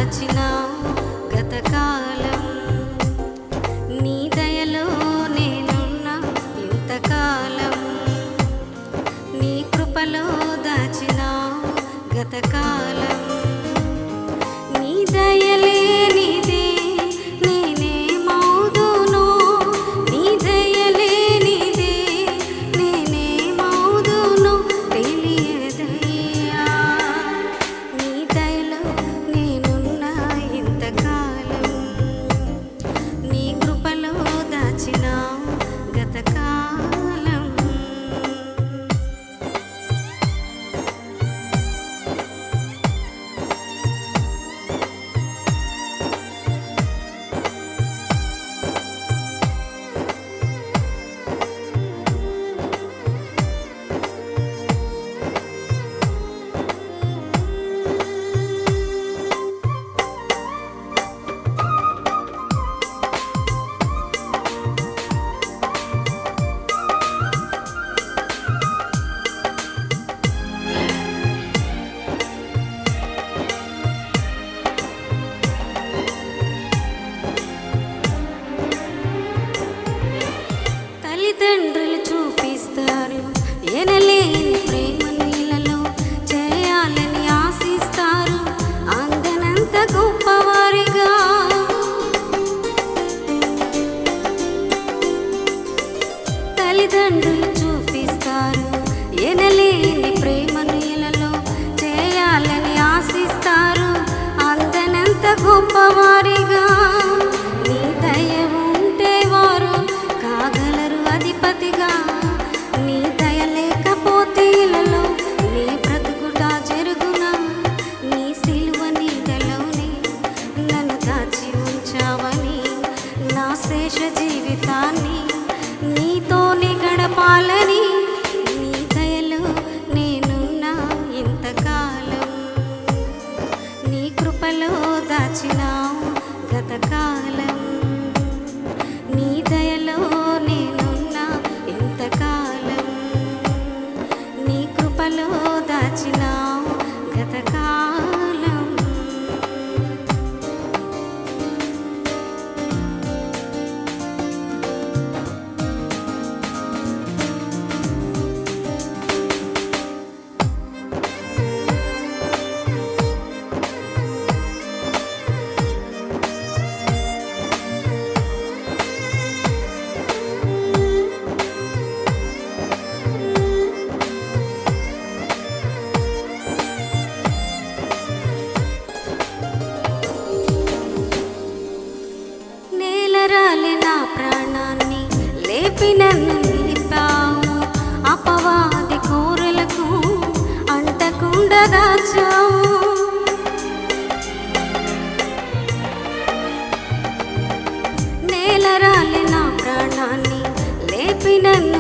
దాచినావు గతకాలం. నీ దయలో నేనున్నా ఇంతకాలం. నీ కృపలో దాచినావు గతకాలం. నీ దయలేనిదే నేనేమౌదునో, నీ దయలేనిదే నేనేమౌదునో తెలియదయ్యా. నీ దయలో నేనున్నా ఇంతకాలం. నీ కృపలో దాచినావు గతకాలం. తల్లిదండ్రులు చూపిస్తారు ఎనలేని ప్రేమ నీళ్ళలో, చేయాలని ఆశిస్తారు అందనంత గొప్పవారిగా. తల్లిదండ్రులు చూపిస్తారు ఎనలేని ప్రేమ నీళ్ళలో, చేయాలని ఆశిస్తారు అందనంత గొప్పవారిగా. నీ దయ ఉంటే వారు కాగలరు అధిపతిగా. నీ దయ లేకపోతే ఇలలో నీ బ్రతుకుట జరుగునా. నీ సిలువ నీడలోనే నన్ను దాచి ఉంచావని, నా శేష జీవితాన్ని నీతోనే గడపాలని. నీ దయలో నేనున్నా ఇంతకాలం. నీ కృపలో దాచినావు గతకాలం. నీ దయలో నేనున్నా ఇంతకాలం. నీ కృపలో దాచినావు గతకాలం. నేలరాలి నా ప్రాణాన్ని లేపి నన్ను నిలిపావు. అపవాది కోరలకు అంటకుండా దాచావు. నేలరాలి నా ప్రాణాన్ని లేపి నన్ను